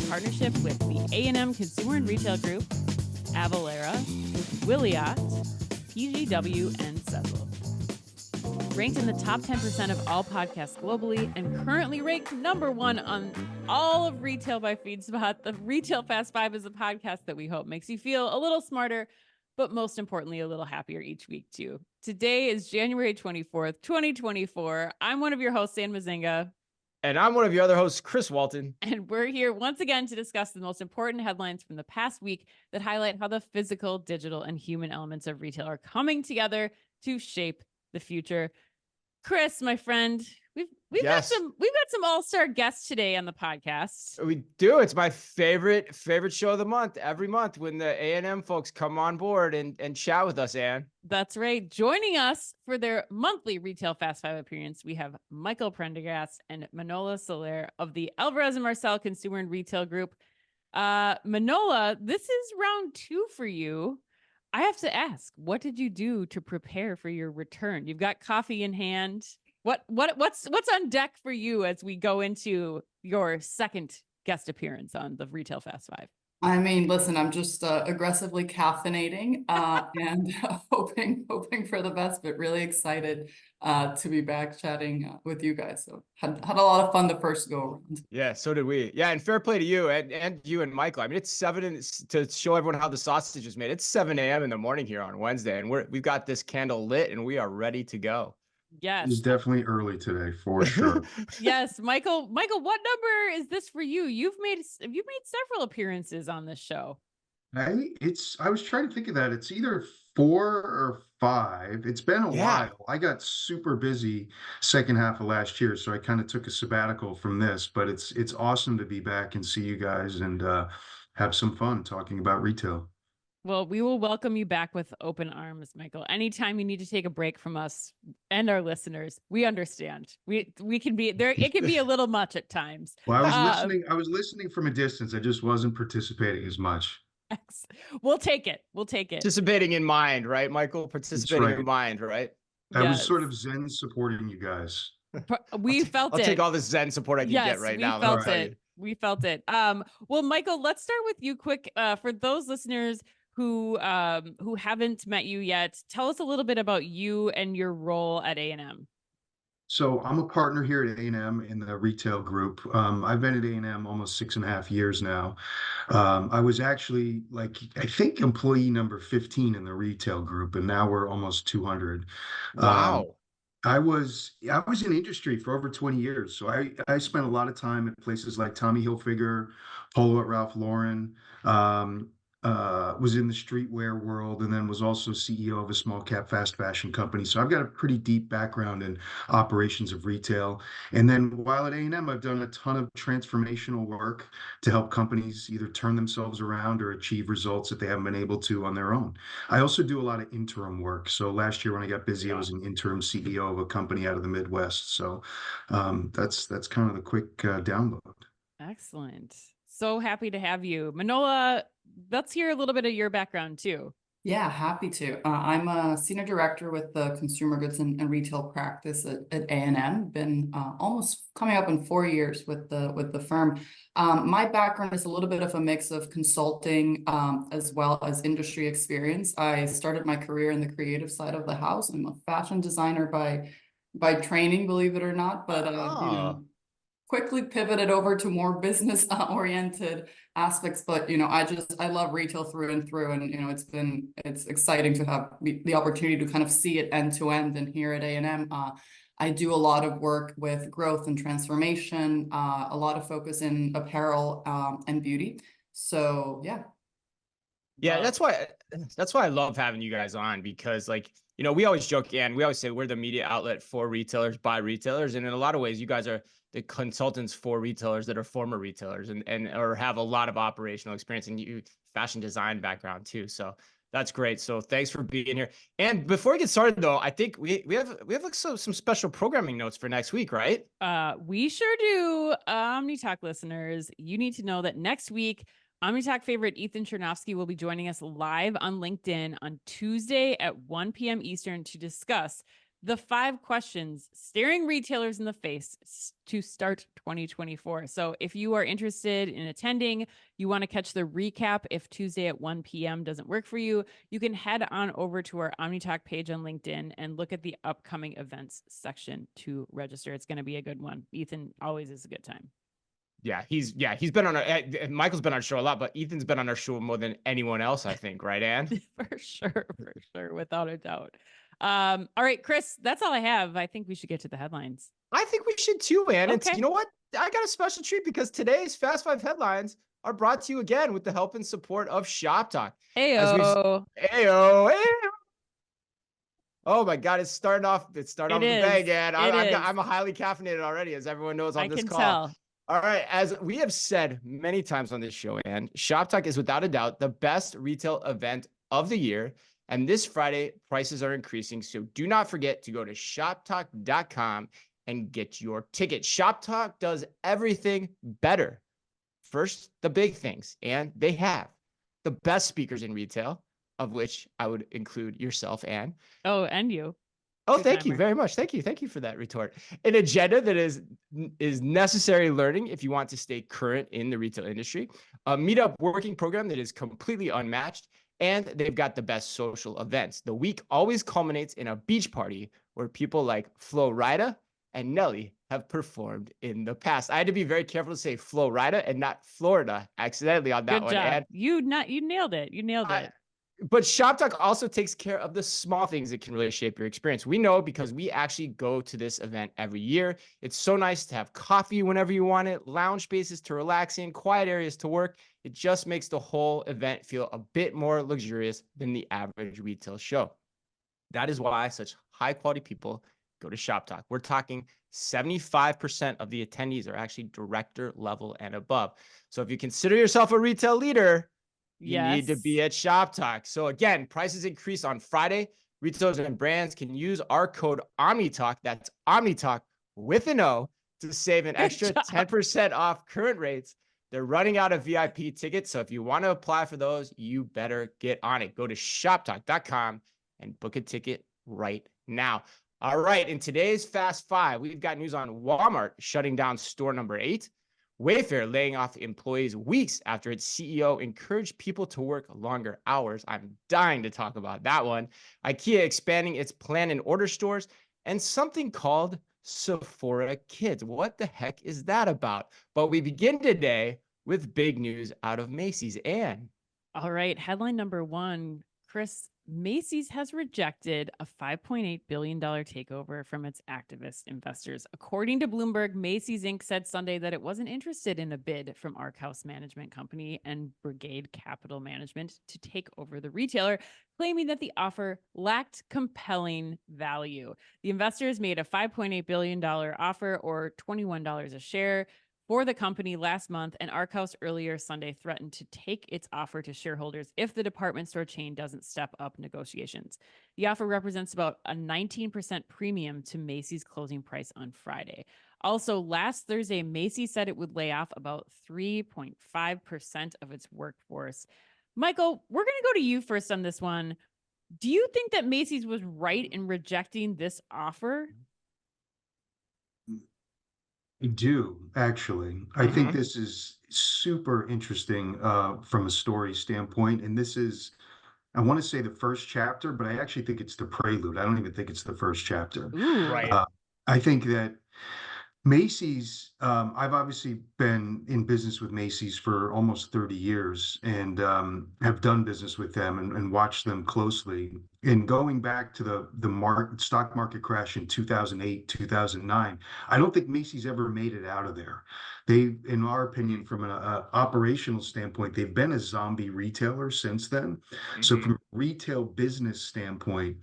partnership with the A&M Consumer and Retail Group, Avalara, Williot, PGW, and Sezzle. Ranked in the top 10% of all podcasts globally and currently ranked number 1 on all of Retail by FeedSpot, the Retail Fast 5 is a podcast that we hope makes you feel a little smarter, but most importantly, a little happier each week too. Today is January 24th, 2024. I'm one of your hosts, Ann Mezzenga. And I'm one of your other hosts, Chris Walton. And we're here once again to discuss the most important headlines from the past week that highlight how the physical, digital, and human elements of retail are coming together to shape the future. Chris, my friend, we've got some all-star guests today on the podcast. We do. It's my favorite show of the month. Every month when the A&M folks come on board and chat with us, Ann. That's right. Joining us for their monthly Retail Fast 5 appearance, we have Michael Prendergast and Manola of the Alvarez and Marcel Consumer and Retail Group. Manola, this is round 2 for you. I have to ask, what did you do to prepare for your return? You've got coffee in hand. What's on deck for you as we go into your second guest appearance on the Retail Fast 5? I mean, listen, I'm just aggressively caffeinating and hoping for the best, but really excited to be back chatting with you guys. So had a lot of fun the first go around. Yeah, so did we. Yeah, and fair play to you and you and Michael. I mean, it's 7 to show everyone how the sausage is made. It's 7 a.m. in the morning here on Wednesday, and we've got this candle lit and we are ready to go. Yes. It's definitely early today for sure. Yes, Michael, what number is this for you? You've made several appearances on this show. I was trying to think of that. It's either 4 or 5. It's been a while. I got super busy second half of last year, so I kind of took a sabbatical from this, but it's awesome to be back and see you guys and have some fun talking about retail. Well, we will welcome you back with open arms, Michael. Anytime you need to take a break from us and our listeners, we understand. We can be there. It can be a little much at times. Well, I was listening from a distance. I just wasn't participating as much. We'll take it. Participating in mind, right, Michael? Participating in mind, right? I was sort of Zen supporting you guys. I'll take all the Zen support I can get right now. We felt it. Well, Michael, let's start with you quick. For those listeners who haven't met you yet, tell us a little bit about you and your role at A&M. So I'm a partner here at A&M in the retail group. I've been at A&M almost 6.5 years now. I was actually I think employee number 15 in the retail group, and now we're almost 200. Wow. I was in industry for over 20 years. So I spent a lot of time at places like Tommy Hilfiger, Polo at Ralph Lauren, was in the streetwear world, and then was also CEO of a small cap fast fashion company. So I've got a pretty deep background in operations of retail. And then while at A&M, I've done a ton of transformational work to help companies either turn themselves around or achieve results that they haven't been able to on their own. I also do a lot of interim work. So last year when I got busy, I was an interim CEO of a company out of the Midwest. So that's kind of the quick download. Excellent. So happy to have you. Manola, let's hear a little bit of your background too. Yeah, happy to. I'm a senior director with the consumer goods and retail practice at A&M. Been almost coming up in 4 years with the firm. My background is a little bit of a mix of consulting as well as industry experience. I started my career in the creative side of the house. I'm a fashion designer by training, believe it or not, but quickly pivoted over to more business oriented aspects. But I love retail through and through, and it's exciting to have the opportunity to kind of see it end to end. And here at A&M, I do a lot of work with growth and transformation, a lot of focus in apparel and beauty. So yeah, that's why I love having you guys on, because we always joke, and we always say we're the media outlet for retailers by retailers, and in a lot of ways you guys are the consultants for retailers that are former retailers and or have a lot of operational experience, and you fashion design background too. So that's great. So thanks for being here. And before we get started though, I think we have some special programming notes for next week, right? We sure do. Omni Talk listeners, you need to know that next week, Omni Talk favorite Ethan Chernovsky will be joining us live on LinkedIn on Tuesday at 1 p.m. Eastern to discuss the 5 questions staring retailers in the face to start 2024. So if you are interested in attending, you want to catch the recap if Tuesday at 1 p.m. doesn't work for you, you can head on over to our OmniTalk page on LinkedIn and look at the upcoming events section to register. It's going to be a good one. Ethan always is a good time. Yeah, he's been on our, Michael's been on our show a lot, but Ethan's been on our show more than anyone else, I think, right, Ann? For sure, without a doubt. All right, Chris, that's all I have. I think we should get to the headlines. I think we should too, Ann. Okay. And you know what? I got a special treat because today's Fast 5 headlines are brought to you again with the help and support of Shop Talk. Ayo. Ayo. Oh my God, it's starting off with a bang, Ann. I'm a highly caffeinated already, as everyone knows on this call. I can tell. All right, as we have said many times on this show, Ann, Shop Talk is without a doubt the best retail event of the year. And this Friday, prices are increasing. So do not forget to go to shoptalk.com and get your ticket. Shop Talk does everything better. First, the big things. And they have the best speakers in retail, of which I would include yourself, Ann. Oh, and you. Oh, thank you very much. Thank you. Thank you for that retort. An agenda that is necessary learning if you want to stay current in the retail industry. A meetup working program that is completely unmatched. And they've got the best social events. The week always culminates in a beach party where people like Flo Rida and Nelly have performed in the past. I had to be very careful to say Flo Rida and not Florida accidentally on that one. Good job. And you nailed it. You nailed it. But Shop Talk also takes care of the small things that can really shape your experience. We know because we actually go to this event every year. It's so nice to have coffee whenever you want it, lounge spaces to relax in, quiet areas to work. It just makes the whole event feel a bit more luxurious than the average retail show. That is why such high quality people go to Shop Talk. We're talking 75% of the attendees are actually director level and above. So if you consider yourself a retail leader, you need to be at Shop Talk. So again, prices increase on Friday. Retailers and brands can use our code OmniTalk, that's OmniTalk with an O, to save an extra 10% off current rates. They're running out of VIP tickets. So if you want to apply for those, you better get on it. Go to shoptalk.com and book a ticket right now. All right. In today's Fast 5, we've got news on Walmart shutting down store number 8. Wayfair laying off employees weeks after its CEO encouraged people to work longer hours. I'm dying to talk about that one. IKEA expanding its plan and order stores, and something called Sephora Kids. What the heck is that about? But we begin today with big news out of Macy's. Ann. All right. Headline number 1, Chris. Macy's has rejected a $5.8 billion takeover from its activist investors. According to Bloomberg, Macy's Inc. said Sunday that it wasn't interested in a bid from Arkhouse Management Company and Brigade Capital Management to take over the retailer, claiming that the offer lacked compelling value. The investors made a $5.8 billion offer, or $21 a share, for the company last month, and Arkhouse earlier Sunday threatened to take its offer to shareholders if the department store chain doesn't step up negotiations. The offer represents about a 19% premium to Macy's closing price on Friday. Also, last Thursday, Macy's said it would lay off about 3.5% of its workforce. Michael, we're going to go to you first on this one. Do you think that Macy's was right in rejecting this offer? I do, actually. I think this is super interesting from a story standpoint. And this is, I want to say the first chapter, but I actually think it's the prelude. I don't even think it's the first chapter. Ooh. Right. I think that Macy's, I've obviously been in business with Macy's for almost 30 years and have done business with them and watched them closely. And going back to the stock market crash in 2008, 2009, I don't think Macy's ever made it out of there. They, in our opinion, from an operational standpoint, they've been a zombie retailer since then. So from a retail business standpoint,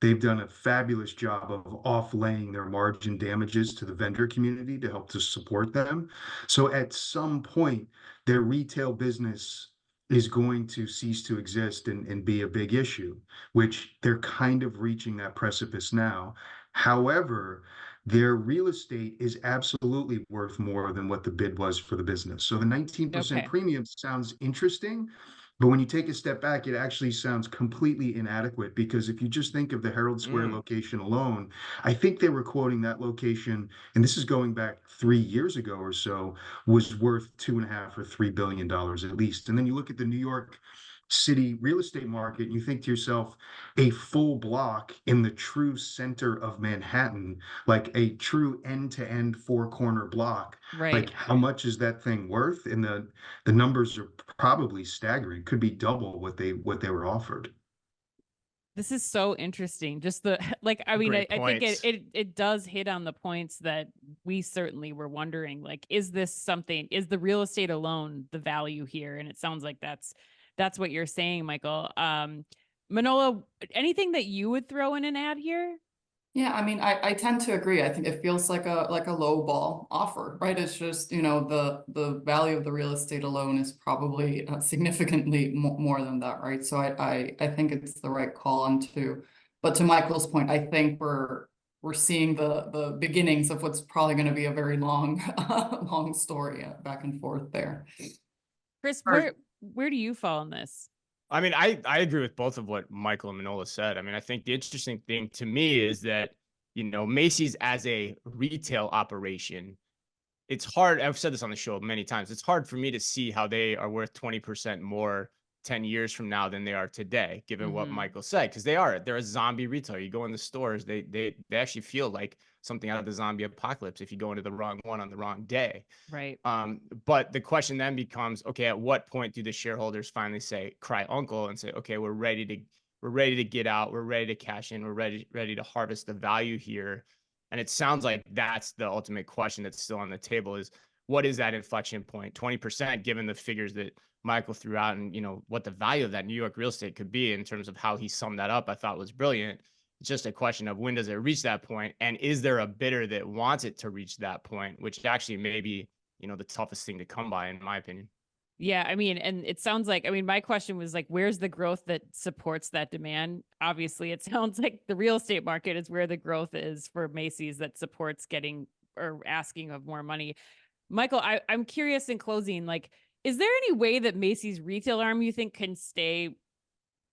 they've done a fabulous job of offlaying their margin damages to the vendor community to help to support them. So at some point, their retail business is going to cease to exist and be a big issue, which they're kind of reaching that precipice now. However, their real estate is absolutely worth more than what the bid was for the business. So the 19% premium sounds interesting. But when you take a step back, it actually sounds completely inadequate, because if you just think of the Herald Square location alone, I think they were quoting that location, and this is going back 3 years ago or so, was worth 2.5 or $3 billion at least. And then you look at the New York City real estate market, and you think to yourself, a full block in the true center of Manhattan, like a true end-to-end four-corner block, Right. like how much is that thing worth? And the numbers are probably staggering. Could be double what they were offered. This is so interesting. Just the like, I mean, Great I think points. it does hit on the points that we certainly were wondering. Like, is this something? Is the real estate alone the value here? And it sounds like that's what you're saying, Michael. Manola, anything that you would throw in an ad here? Yeah, I mean, I tend to agree. I think it feels like a low ball offer, right? It's just, the value of the real estate alone is probably significantly more than that, right? So I think it's the right call on to, but to Michael's point, I think we're seeing the beginnings of what's probably going to be a very long long story back and forth there. Chris, where do you fall in this? I mean, I agree with both of what Michael and Manola said. I mean, I think the interesting thing to me is that, Macy's as a retail operation, it's hard. I've said this on the show many times. It's hard for me to see how they are worth 20% more 10 years from now than they are today, given what Michael said, because they're a zombie retailer. You go in the stores, they actually feel like something out of the zombie apocalypse if you go into the wrong one on the wrong day. Right. But the question then becomes, okay, at what point do the shareholders finally say, cry uncle, and say, okay, we're ready to get out, we're ready to cash in, we're ready to harvest the value here. And it sounds like that's the ultimate question that's still on the table, is what is that inflection point? 20%, given the figures that Michael threw out, and what the value of that New York real estate could be in terms of how he summed that up, I thought was brilliant. It's just a question of when does it reach that point, and is there a bidder that wants it to reach that point, which actually may be the toughest thing to come by, in my opinion. Yeah, I mean, and it sounds like, I mean, my question was like, where's the growth that supports that demand? Obviously, it sounds like the real estate market is where the growth is for Macy's that supports getting or asking of more money. Michael, I'm curious in closing, like, is there any way that Macy's retail arm you think can stay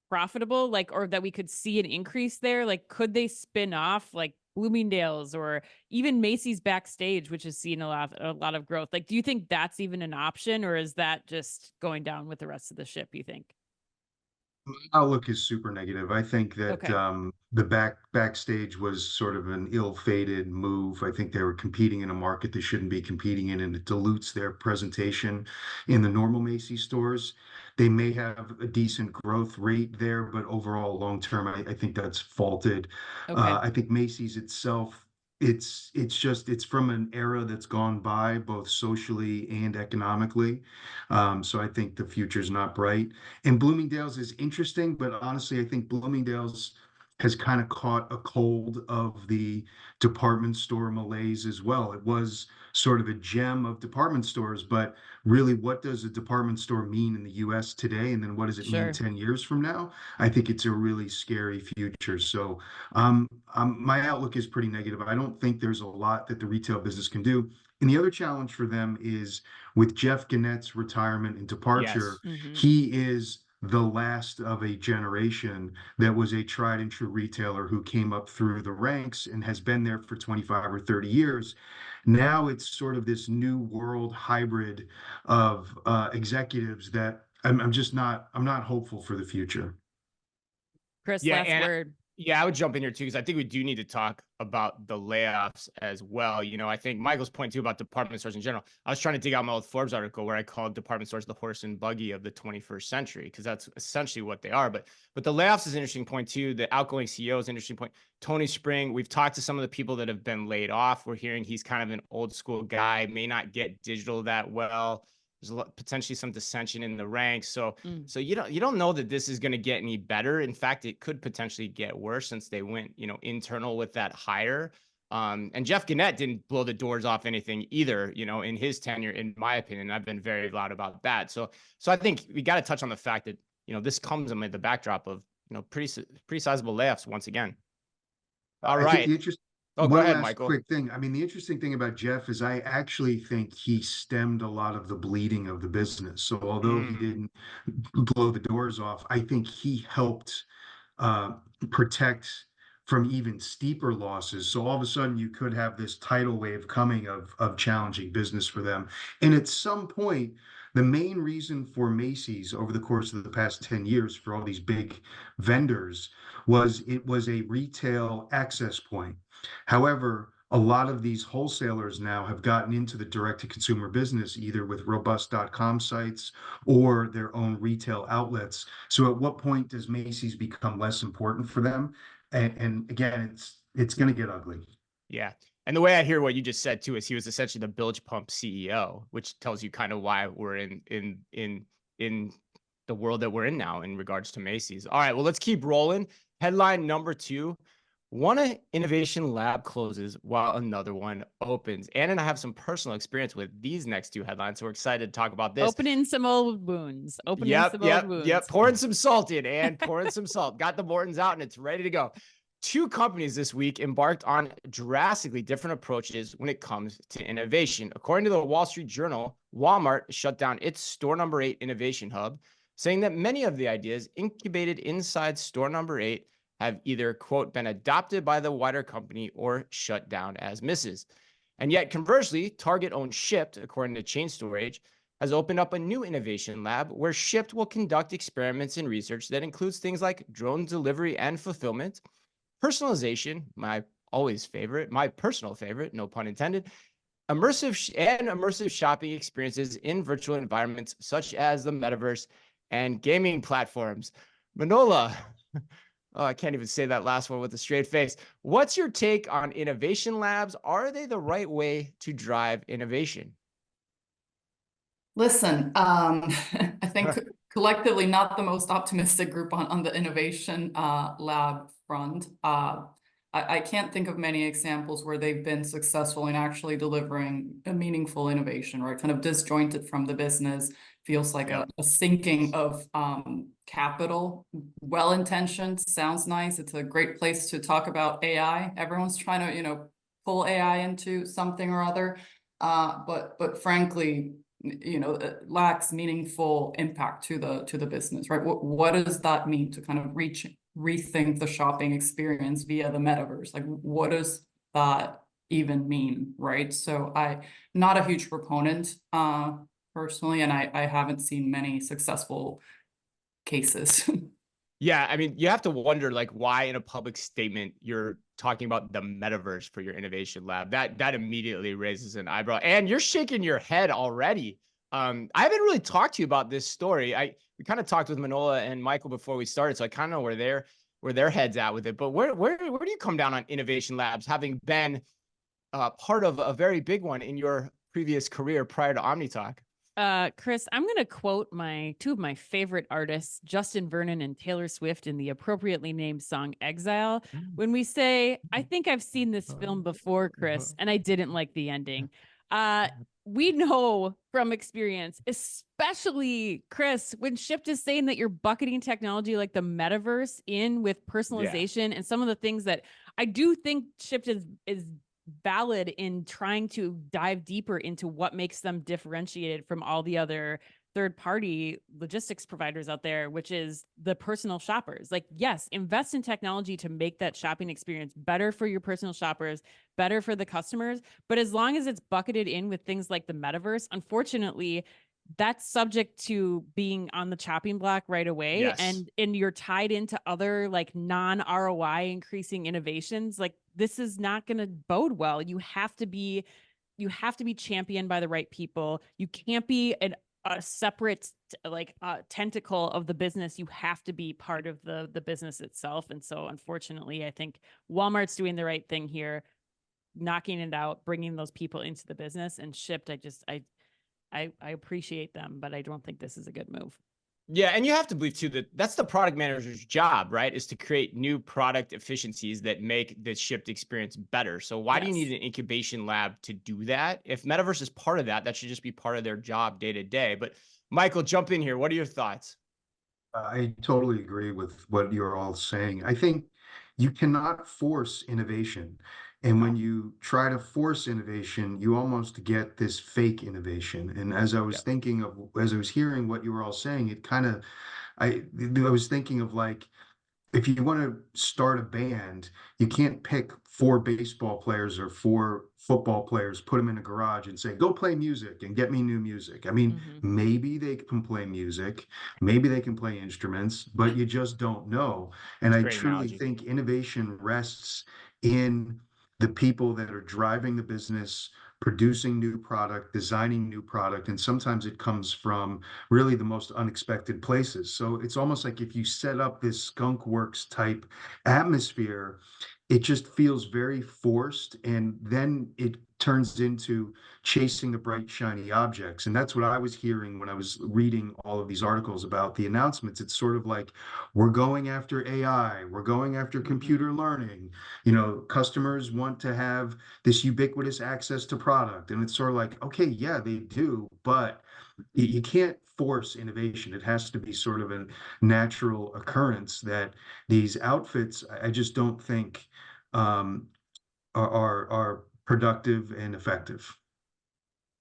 profitable, like, or that we could see an increase there? Like, could they spin off like Bloomingdale's or even Macy's Backstage, which has seen a lot of growth? Like, do you think that's even an option, or is that just going down with the rest of the ship, you think? Outlook is super negative. I think that Okay. the backstage was sort of an ill-fated move. I think they were competing in a market they shouldn't be competing in, and it dilutes their presentation in the normal Macy's stores. They may have a decent growth rate there, but overall, long term, I think that's faulted. Okay. I think Macy's itself, it's from an era that's gone by, both socially and economically. So I think the future is not bright. And Bloomingdale's is interesting, but honestly, I think Bloomingdale's has kind of caught a cold of the department store malaise as well. It was sort of a gem of department stores, but really, what does a department store mean in the US today? And then what does it mean Sure. 10 years from now? I think it's a really scary future. So my outlook is pretty negative. I don't think there's a lot that the retail business can do. And the other challenge for them is with Jeff Gannett's retirement and departure, Yes. he is the last of a generation that was a tried and true retailer who came up through the ranks and has been there for 25 or 30 years. Now it's sort of this new world hybrid of executives that I'm not hopeful for the future. Chris, Yeah, last and word. yeah, I would jump in here too, because I think we do need to talk about the layoffs as well. I think Michael's point too about department stores in general. I was trying to dig out my old Forbes article where I called department stores the horse and buggy of the 21st century, because that's essentially what they are. But the layoffs is an interesting point too. The outgoing CEO is an interesting point. Tony Spring, we've talked to some of the people that have been laid off. We're hearing he's kind of an old school guy, may not get digital that well. There's potentially some dissension in the ranks. So you don't know that this is going to get any better. In fact, it could potentially get worse since they went, internal with that hire. And Jeff Gannett didn't blow the doors off anything either, in his tenure, in my opinion. I've been very loud about that. So I think we got to touch on the fact that, this comes amid the backdrop of, pretty sizable layoffs once again. All right. Oh, go One ahead, last Michael. quick thing. I mean, the interesting thing about Jeff is I actually think he stemmed a lot of the bleeding of the business. So although he Mm, didn't blow the doors off, I think he helped uh, protect from even steeper losses. So all of a sudden you could have this tidal wave coming of challenging business for them. And at some point, the main reason for Macy's over the course of the past 10 years for all these big vendors was it was a retail access point. However, a lot of these wholesalers now have gotten into the direct to consumer business, either with robust.com sites or their own retail outlets. So at what point does Macy's become less important for them? And again, it's going to get ugly. yeah. And the way I hear what you just said too is he was essentially the bilge pump CEO, which tells you kind of why we're in the world that we're in now in regards to Macy's. All right, well, let's keep rolling. Headline number 2. One innovation lab closes while another one opens. Ann and I have some personal experience with these next 2 headlines, so we're excited to talk about this. Opening some old wounds. Yep. Pouring some salt in, and pouring some salt. Got the Mortons out, and it's ready to go. 2 companies this week embarked on drastically different approaches when it comes to innovation. According to the Wall Street Journal, Walmart shut down its store number 8 innovation hub, saying that many of the ideas incubated inside store number 8 have either, quote, been adopted by the wider company or shut down as misses. And yet, conversely, Target-owned Shipt, according to Chain Storage, has opened up a new innovation lab where Shipt will conduct experiments and research that includes things like drone delivery and fulfillment, personalization, my personal favorite, no pun intended, immersive shopping experiences in virtual environments such as the metaverse and gaming platforms. Manola, oh, I can't even say that last one with a straight face. What's your take on innovation labs? Are they the right way to drive innovation? Listen, I think collectively not the most optimistic group on the innovation lab front. I can't think of many examples where they've been successful in actually delivering a meaningful innovation, right? Kind of disjointed from the business, feels like a sinking of capital. Well-intentioned, sounds nice. It's a great place to talk about AI. Everyone's trying to, pull AI into something or other. But frankly, it lacks meaningful impact to the business, right? What does that mean to kind of rethink the shopping experience via the metaverse? Like, what does that even mean, right? So I'm not a huge proponent personally, and I haven't seen many successful cases. Yeah, I mean, you have to wonder like why in a public statement you're talking about the metaverse for your innovation lab. That immediately raises an eyebrow. And you're shaking your head already. I haven't really talked to you about this story. We kind of talked with Manola and Michael before we started, so I kind of know where their heads at with it. But where do you come down on innovation labs, having been part of a very big one in your previous career prior to Omni Talk? Chris, I'm going to quote two of my favorite artists, Justin Vernon and Taylor Swift, in the appropriately named song Exile, when we say, I think I've seen this film before, Chris, and I didn't like the ending. We know from experience, especially Chris, when Shipt is saying that you're bucketing technology like the metaverse in with personalization and some of the things that I do think Shipt is valid in trying to dive deeper into what makes them differentiated from all the other third-party logistics providers out there, which is the personal shoppers. Like, yes, invest in technology to make that shopping experience better for your personal shoppers, better for the customers. But as long as it's bucketed in with things like the metaverse, unfortunately, that's subject to being on the chopping block right away. Yes. And you're tied into other like non-ROI increasing innovations. Like, this is not going to bode well. You have to be championed by the right people. You can't be a separate tentacle of the business. You have to be part of the business itself. And so unfortunately, I think Walmart's doing the right thing here, knocking it out, bringing those people into the business. And Shipt, I appreciate them, but I don't think this is a good move. Yeah, and you have to believe too that that's the product manager's job, right? Is to create new product efficiencies that make the Shipt experience better. So why do you need an incubation lab to do that? If metaverse is part of that, that should just be part of their job day to day. But Michael, jump in here. What are your thoughts? I totally agree with what you're all saying. I think you cannot force innovation. And when you try to force innovation, you almost get this fake innovation. And as I was Yep. thinking of, as I was hearing what you were all saying, it kind of, I was thinking of like, if you want to start a band, you can't pick four baseball players or four football players, put them in a garage and say, go play music and get me new music. I mean, Mhm. maybe they can play music, maybe they can play instruments, but you just don't know. And It's a I great truly analogy. think innovation rests in the people that are driving the business, producing new product, designing new product. And sometimes it comes from really the most unexpected places. So it's almost like if you set up this skunk works type atmosphere, it just feels very forced. And then it turns into chasing the bright, shiny objects. And that's what I was hearing when I was reading all of these articles about the announcements. It's sort of like, we're going after AI, we're going after computer learning. You know, customers want to have this ubiquitous access to product. And it's sort of like, okay, yeah, they do, but you can't force innovation. It has to be sort of a natural occurrence that these outfits, I just don't think are productive and effective.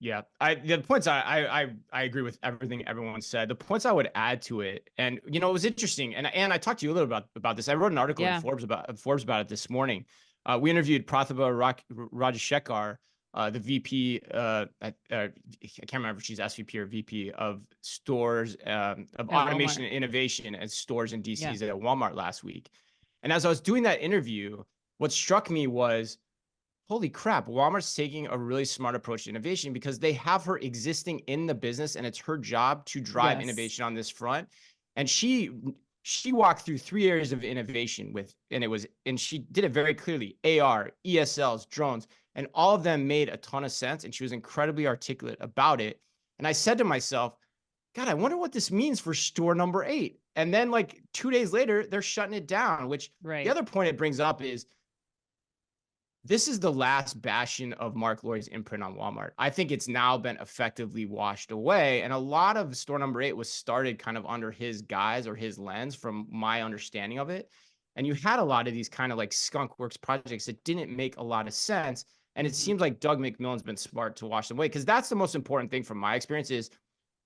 Yeah, the points I agree with everything everyone said. The points I would add to it, and you know, it was interesting, and I talked to you a little about this. I wrote an article in Yeah. Forbes about it this morning. We interviewed Pratibha Rajashekar, the VP. I can't remember if she's SVP or VP of stores of At automation Walmart. and innovation at stores and Yeah. DCs at Walmart last week. And as I was doing that interview, what struck me was, holy crap, Walmart's taking a really smart approach to innovation because they have her existing in the business and it's her job to drive Yes. innovation on this front. And she walked through 3 areas of innovation and she did it very clearly: AR, ESLs, drones, and all of them made a ton of sense. And she was incredibly articulate about it. And I said to myself, God, I wonder what this means for store number 8. And then like 2 days later, they're shutting it down, which Right. the other point it brings up is, this is the last bastion of Mark Lloyd's imprint on Walmart. I think it's now been effectively washed away. And a lot of store number 8 was started kind of under his guise or his lens, from my understanding of it. And you had a lot of these kind of like skunk works projects that didn't make a lot of sense. And it seems like Doug McMillon's been smart to wash them away, because that's the most important thing from my experience is,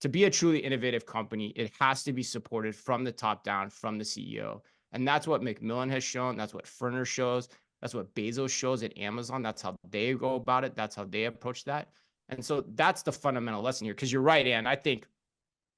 to be a truly innovative company, it has to be supported from the top down, from the CEO. And that's what McMillan has shown. That's what Ferner shows. That's what Bezos shows at Amazon. That's how they go about it. That's how they approach that. And so that's the fundamental lesson here. Because you're right, Ann. I think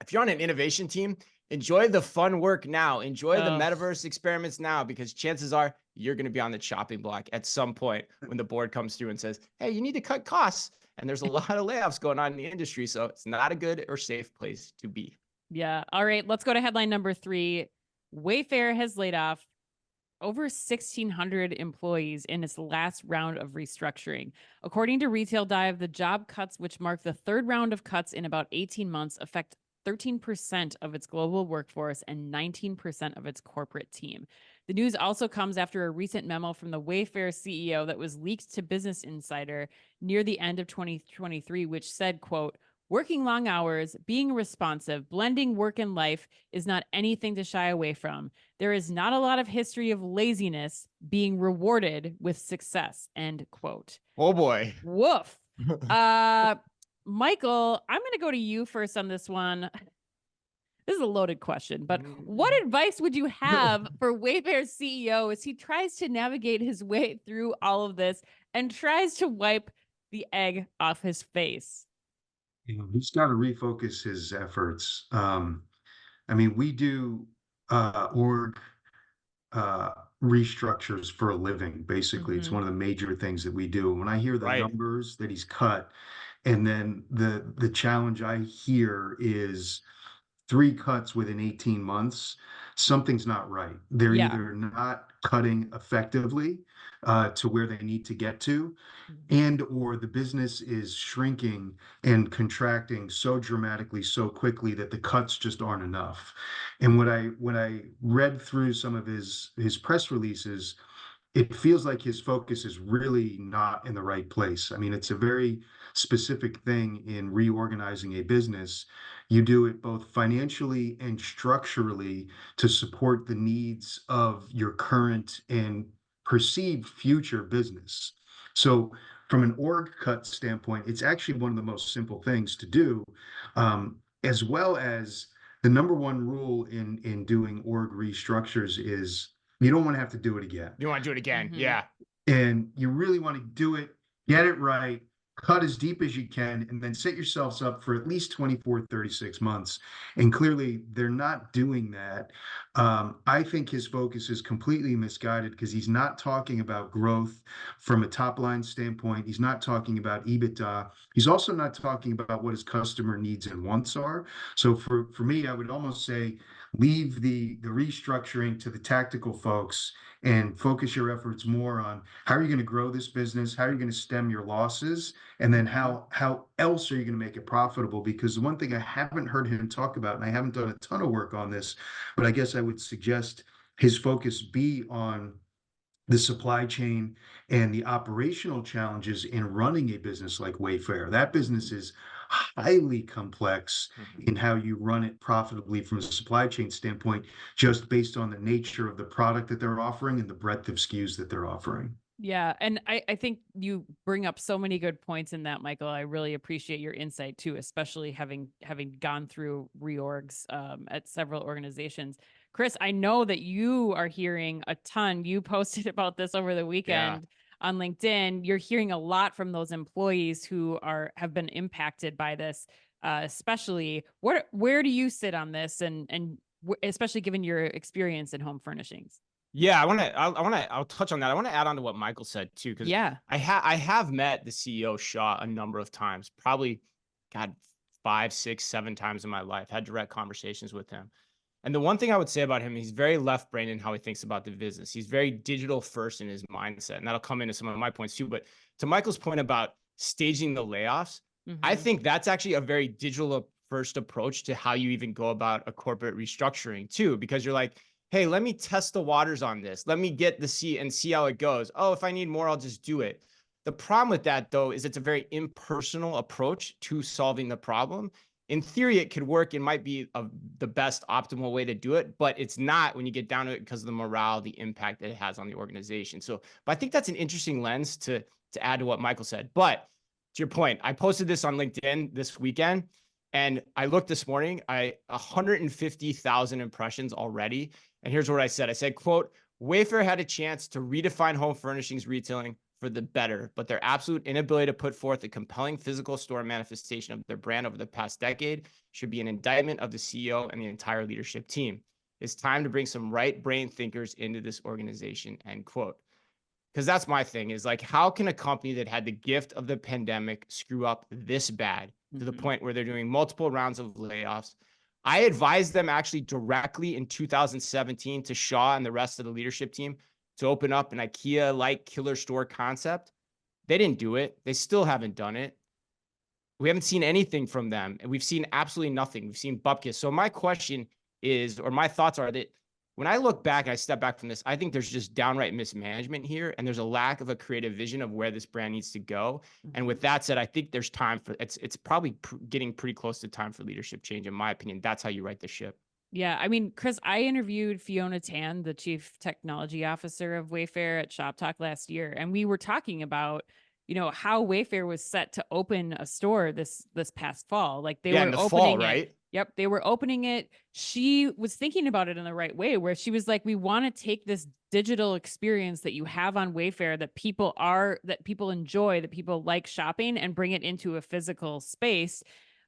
if you're on an innovation team, enjoy the fun work now. Enjoy the metaverse experiments now, because chances are you're going to be on the chopping block at some point when the board comes through and says, hey, you need to cut costs. And there's a lot of layoffs going on in the industry. So it's not a good or safe place to be. Yeah. All right. Let's go to headline number 3. Wayfair has laid off over 1,600 employees in its last round of restructuring. According to Retail Dive, the job cuts, which mark the third round of cuts in about 18 months, affect 13% of its global workforce and 19% of its corporate team. The news also comes after a recent memo from the Wayfair CEO that was leaked to Business Insider near the end of 2023, which said, quote, working long hours, being responsive, blending work and life is not anything to shy away from. There is not a lot of history of laziness being rewarded with success, end quote. Oh boy. Woof. Michael, I'm going to go to you first on this one. This is a loaded question, but what advice would you have for Wayfair's CEO as he tries to navigate his way through all of this and tries to wipe the egg off his face? You know, he's got to refocus his efforts. I mean, we do org uh, restructures for a living. Basically, it's one of the major things that we do. When I hear the Right. numbers that he's cut, and then the challenge I hear is 3 cuts within 18 months, something's not right. They're Yeah. either not cutting effectively to where they need to get to, and or the business is shrinking and contracting so dramatically so quickly that the cuts just aren't enough. And when I read through some of his press releases, it feels like his focus is really not in the right place. I mean, it's a very specific thing in reorganizing a business. You do it both financially and structurally to support the needs of your current and perceived future business. So from an org cut standpoint, it's actually one of the most simple things to do, as well as the number one rule in doing org restructures is you don't want to have to do it again. You want to do it again? Mhm. Yeah. And you really want to do it, get it right, cut as deep as you can, and then set yourselves up for at least 24, 36 months. And clearly, they're not doing that. I think his focus is completely misguided because he's not talking about growth from a top line standpoint. He's not talking about EBITDA. He's also not talking about what his customer needs and wants are. So for me, I would almost say leave the restructuring to the tactical folks and focus your efforts more on how are you going to grow this business, how are you going to stem your losses, and then how else are you going to make it profitable? Because the one thing I haven't heard him talk about, and I haven't done a ton of work on this, but I guess I would suggest his focus be on the supply chain and the operational challenges in running a business like Wayfair. That business is highly complex in how you run it profitably from a supply chain standpoint, just based on the nature of the product that they're offering and the breadth of SKUs that they're offering. Yeah. And I think you bring up so many good points in that, Michael. I really appreciate your insight too, especially having gone through reorgs at several organizations. Chris, I know that you are hearing a ton. You posted about this over the weekend on LinkedIn. You're hearing a lot from those employees who have been impacted by this, especially. Where do you sit on this, and especially given your experience in home furnishings? Yeah, I'll touch on that. I want to add on to what Michael said too, because Yeah. I have met the CEO Shaw a number of times, probably, God, 5, 6, 7 times in my life, had direct conversations with him. And the one thing I would say about him, he's very left brain in how he thinks about the business. He's very digital first in his mindset. And that'll come into some of my points too. But to Michael's point about staging the layoffs, I think that's actually a very digital first approach to how you even go about a corporate restructuring too, because you're like, hey, let me test the waters on this. Let me get the see and see how it goes. Oh, if I need more, I'll just do it. The problem with that, though, is it's a very impersonal approach to solving the problem. In theory, it could work. It might be the best optimal way to do it, but it's not when you get down to it because of the morale, the impact that it has on the organization. So, but I think that's an interesting lens to add to what Michael said. But to your point, I posted this on LinkedIn this weekend, and I looked this morning, 150,000 impressions already. And here's what I said. I said, quote, Wayfair had a chance to redefine home furnishings retailing for the better, but their absolute inability to put forth a compelling physical store manifestation of their brand over the past decade should be an indictment of the CEO and the entire leadership team. It's time to bring some right brain thinkers into this organization, end quote. Because that's my thing, is like, how can a company that had the gift of the pandemic screw up this bad to the point where they're doing multiple rounds of layoffs? I advised them actually directly in 2017 to Shaw and the rest of the leadership team to open up an IKEA-like killer store concept. They didn't do it. They still haven't done it. We haven't seen anything from them, and we've seen absolutely nothing. We've seen bupkis. So my question is, or my thoughts are that when I look back and I step back from this, I think there's just downright mismanagement here, and there's a lack of a creative vision of where this brand needs to go. And with that said, I think there's time for it's probably getting pretty close to time for leadership change, in my opinion. That's how you right the ship. Yeah, I mean, Chris, I interviewed Fiona Tan, the chief technology officer of Wayfair at Shop Talk last year, and we were talking about, how Wayfair was set to open a store this past fall. Like they were in the opening fall, it. right? Yep, they were opening it. She was thinking about it in the right way, where she was like, we want to take this digital experience that you have on Wayfair that people enjoy, that people like shopping, and bring it into a physical space.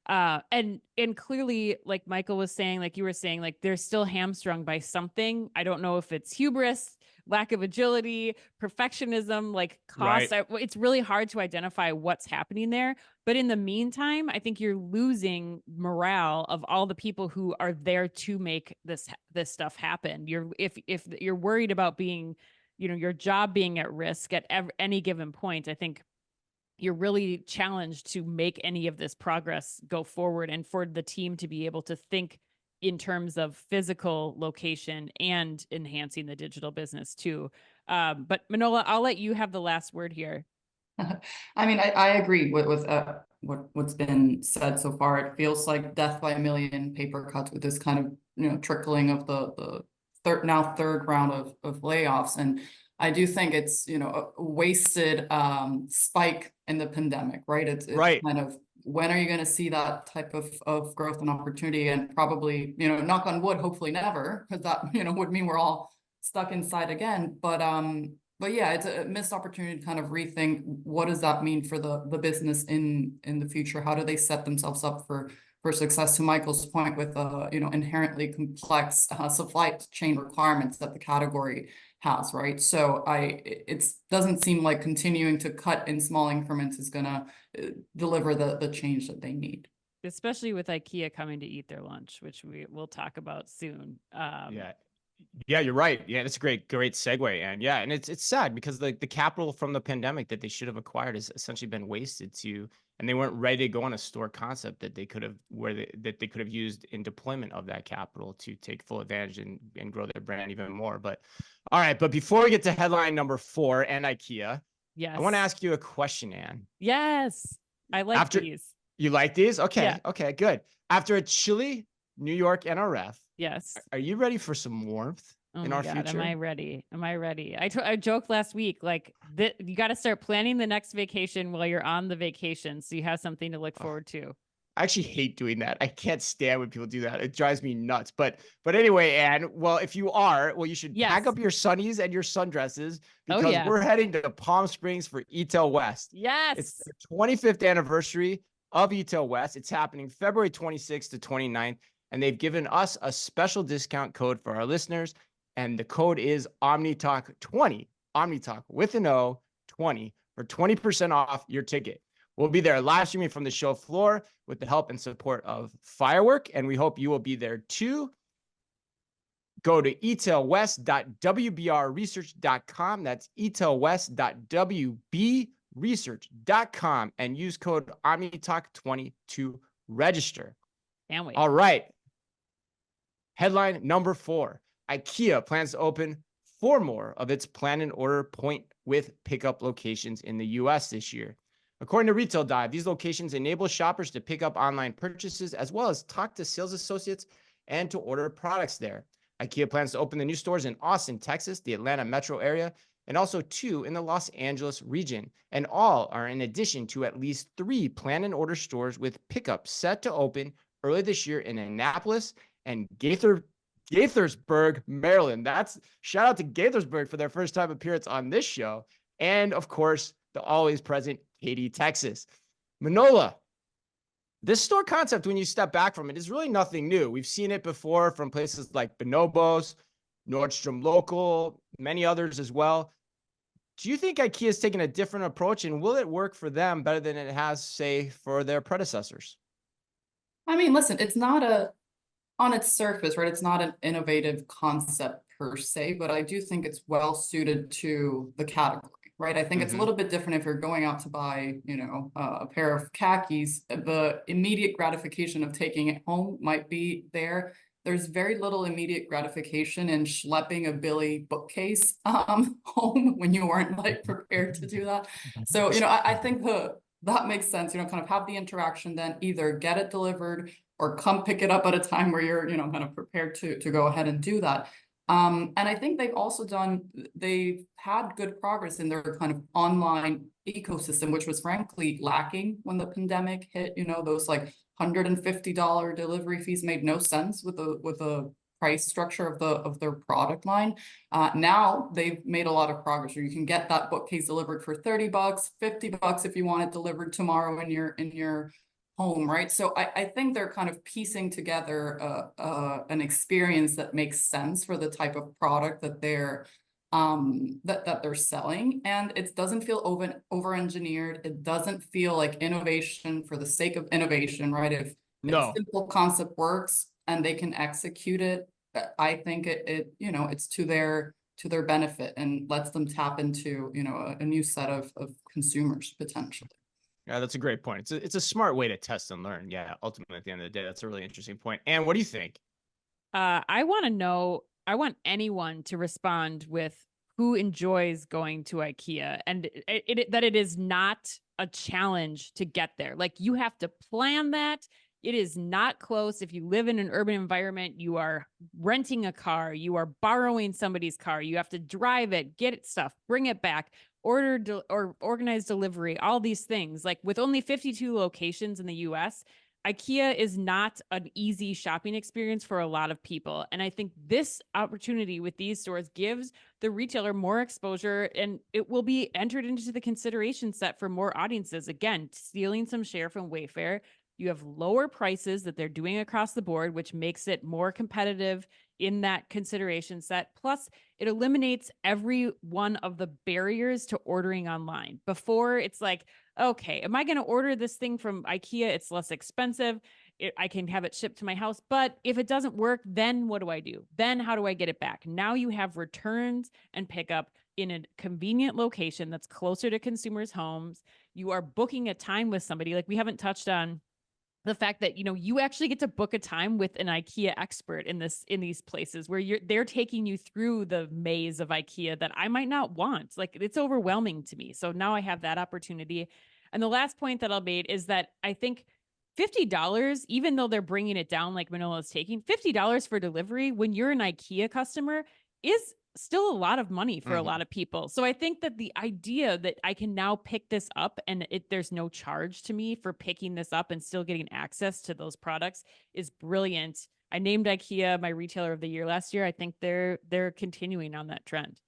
And clearly, like Michael was saying, like you were saying, like they're still hamstrung by something. I don't know if it's hubris, lack of agility, perfectionism, like cost. Right. It's really hard to identify what's happening there. But in the meantime, I think you're losing morale of all the people who are there to make this stuff happen. If you're worried about being, your job being at risk at any given point, I think you're really challenged to make any of this progress go forward, and for the team to be able to think in terms of physical location and enhancing the digital business too. But Manola, I'll let you have the last word here. I mean, I agree with what's been said so far. It feels like death by a million paper cuts with this kind of trickling of the third round of layoffs. And I do think it's, you know, a wasted spike in the pandemic, right? It's Right. kind of, when are you going to see that type of growth and opportunity? And probably, you know, knock on wood, hopefully never, because that, you know, would mean we're all stuck inside again. But yeah, it's a missed opportunity to kind of rethink, what does that mean for the business in the future? How do they set themselves up for success? To Michael's point, with you know, inherently complex supply chain requirements that the category has, right? So it doesn't seem like continuing to cut in small increments is gonna deliver the change that they need. Especially with IKEA coming to eat their lunch, which we'll talk about soon. Yeah, you're right. Yeah, that's a great segue. And yeah, and it's sad because the capital from the pandemic that they should have acquired has essentially been wasted and they weren't ready to go on a store concept that they could have used in deployment of that capital to take full advantage and grow their brand even more. But all right, but before we get to headline number 4 and IKEA, yes, I want to ask you a question, Anne. Yes, I like these. You like these? Okay, yeah. Okay, good. After a chilly New York NRF, yes, are you ready for some warmth in our future? Am I ready? I joked last week, like, you got to start planning the next vacation while you're on the vacation, so you have something to look forward to. I actually hate doing that. I can't stand when people do that. It drives me nuts. But anyway, Anne, well, if you are, you should pack up your sunnies and your sundresses, because we're heading to Palm Springs for E-Tail West. Yes. It's the 25th anniversary of E-Tail West. It's happening February 26th to 29th. And they've given us a special discount code for our listeners. And the code is OmniTalk20, OmniTalk with an O, 20, for 20% off your ticket. We'll be there live streaming from the show floor with the help and support of Firework, and we hope you will be there too. Go to etailwest.wbrresearch.com. That's etailwest.wbresearch.com and use code OmniTalk20 to register. Can't wait. All right. Headline number 4. IKEA plans to open 4 more of its plan and order point with pickup locations in the U.S. this year. According to Retail Dive, these locations enable shoppers to pick up online purchases as well as talk to sales associates and to order products there. IKEA plans to open the new stores in Austin, Texas, the Atlanta metro area, and also 2 in the Los Angeles region. And all are in addition to at least 3 plan and order stores with pickup set to open early this year in Annapolis and Gaithersburg, Maryland. That's shout out to Gaithersburg for their first time appearance on this show. And of course, the always present Katy, Texas. Manola. This store concept, when you step back from it, is really nothing new. We've seen it before from places like Bonobos, Nordstrom Local, many others as well. Do you think IKEA is taking a different approach, and will it work for them better than it has, say, for their predecessors? I mean, listen, it's not on its surface, right? It's not an innovative concept per se, but I do think it's well suited to the category, right? I think it's a little bit different if you're going out to buy, you know, a pair of khakis. The immediate gratification of taking it home might be there. There's very little immediate gratification in schlepping a Billy bookcase home when you weren't like prepared to do that. So, you know, I think that makes sense, you know, kind of have the interaction, then either get it delivered or come pick it up at a time where you're, you know, kind of prepared to go ahead and do that. And I think they've had good progress in their kind of online ecosystem, which was frankly lacking when the pandemic hit. You know, those like $150 delivery fees made no sense with the price structure of their product line. Now they've made a lot of progress. You can get that bookcase delivered for $30, $50 if you want it delivered tomorrow in your home, right? So I think they're kind of piecing together an experience that makes sense for the type of product that they're selling, and it doesn't feel over engineered. It doesn't feel like innovation for the sake of innovation, right? If a simple concept works and they can execute it, I think it you know, it's to their benefit and lets them tap into, you know, a new set of consumers potentially. Yeah, that's a great point. It's a smart way to test and learn. Yeah, ultimately at the end of the day, that's a really interesting point. And what do you think? I want to know. I want anyone to respond with who enjoys going to IKEA, and that it is not a challenge to get there. Like, you have to plan that. It is not close. If you live in an urban environment, you are renting a car, you are borrowing somebody's car, you have to drive it, get it stuff, bring it back, or organize delivery, all these things. Like with only 52 locations in the US, IKEA is not an easy shopping experience for a lot of people. And I think this opportunity with these stores gives the retailer more exposure, and it will be entered into the consideration set for more audiences. Again, stealing some share from Wayfair. You have lower prices that they're doing across the board, which makes it more competitive in that consideration set. Plus, it eliminates every one of the barriers to ordering online. Before, it's like, okay, am I going to order this thing from IKEA? It's less expensive. I can have it shipped to my house. But if it doesn't work, then what do I do? Then how do I get it back? Now you have returns and pickup in a convenient location that's closer to consumers' homes. You are booking a time with somebody. Like we haven't touched on the fact that, you know, you actually get to book a time with an IKEA expert in these places where they're taking you through the maze of IKEA that I might not want. Like it's overwhelming to me. So now I have that opportunity. And the last point that I'll make is that I think $50, even though they're bringing it down like Manola is taking, $50 for delivery when you're an IKEA customer is still a lot of money for a lot of people. So I think that the idea that I can now pick this up and there's no charge to me for picking this up and still getting access to those products is brilliant. I named IKEA my retailer of the year last year. I think they're continuing on that trend.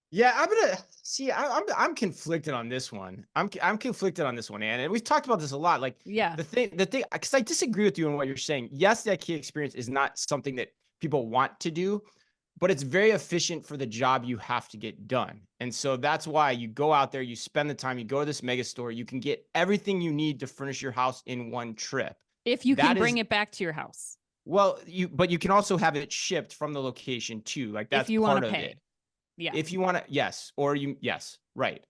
Yeah, I'm gonna see. I'm conflicted on this one. I'm conflicted on this one, Ann. And we've talked about this a lot. Like, Yeah, the thing, because I disagree with you on what you're saying. Yes, the IKEA experience is not something that people want to do, but it's very efficient for the job you have to get done. And so that's why you go out there, you spend the time, you go to this mega store, you can get everything you need to furnish your house in one trip. if you can bring it back to your house. Well, but you can also have it shipped from the location too. Like that's if you part want of to pay. it. Yeah. If you want to, yes, right.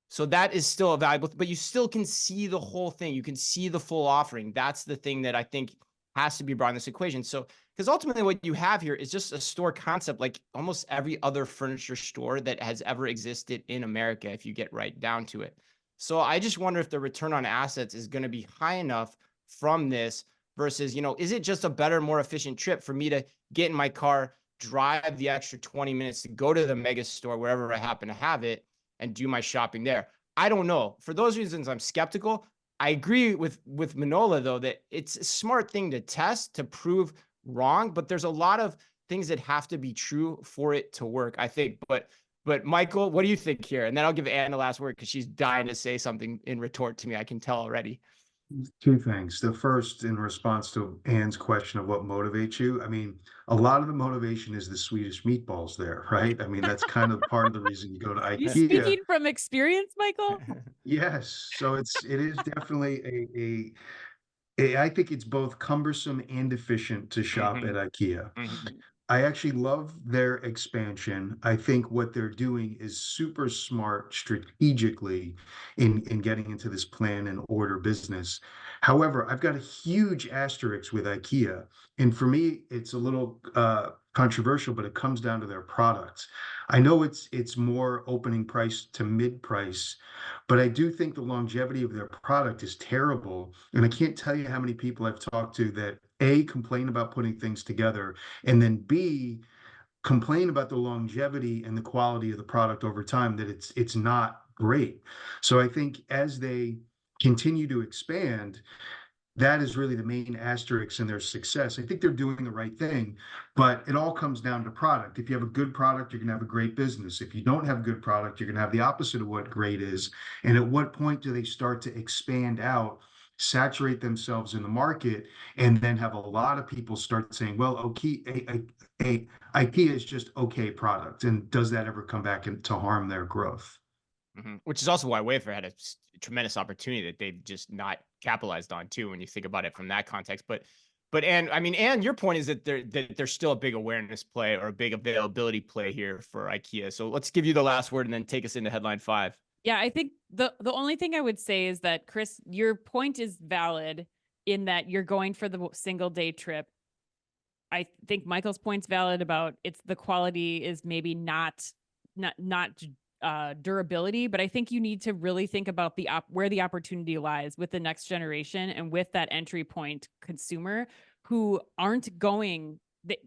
So that is still a valuable, but you still can see the whole thing. You can see the full offering. That's the thing that I think has to be brought in this equation. So, because ultimately what you have here is just a store concept, like almost every other furniture store that has ever existed in America, if you get right down to it. So I just wonder if the return on assets is going to be high enough from this versus, you know, is it just a better, more efficient trip for me to get in my car, drive the extra 20 minutes to go to the mega store, wherever I happen to have it, and do my shopping there? I don't know. For those reasons, I'm skeptical. I agree with Manola, though, that it's a smart thing to test to prove wrong, but there's a lot of things that have to be true for it to work, I think. But Michael, what do you think here? And then I'll give Anne the last word because she's dying to say something in retort to me. I can tell already. Two things. The first, in response to Anne's question of what motivates you, I mean, a lot of the motivation is the Swedish meatballs there, right? I mean, that's kind of part of the reason you go to You IKEA. speaking from experience, Michael? Yes. So it is definitely I think it's both cumbersome and efficient to shop at IKEA. I actually love their expansion. I think what they're doing is super smart strategically in getting into this plan and order business. However, I've got a huge asterisk with IKEA. And for me, it's a little controversial, but it comes down to their products. I know it's more opening price to mid price, but I do think the longevity of their product is terrible. And I can't tell you how many people I've talked to that A, complain about putting things together, and then B, complain about the longevity and the quality of the product over time, that it's not great. So I think as they continue to expand, that is really the main asterisk in their success. I think they're doing the right thing, but it all comes down to product. If you have a good product, you're going to have a great business. If you don't have good product, you're going to have the opposite of what great is. And at what point do they start to expand out, saturate themselves in the market, and then have a lot of people start saying, well, okay, IKEA is just okay product. And does that ever come back to harm their growth? Which is also why Wayfair had a tremendous opportunity that they've just not capitalized on too, when you think about it from that context. But Anne, I mean, Anne, your point is that there's still a big awareness play or a big availability play here for IKEA. So let's give you the last word and then take us into headline 5. Yeah, I think the only thing I would say is that, Chris, your point is valid in that you're going for the single day trip. I think Michael's point's valid about the quality is maybe not durability, but I think you need to really think about where the opportunity lies with the next generation and with that entry point consumer who aren't going.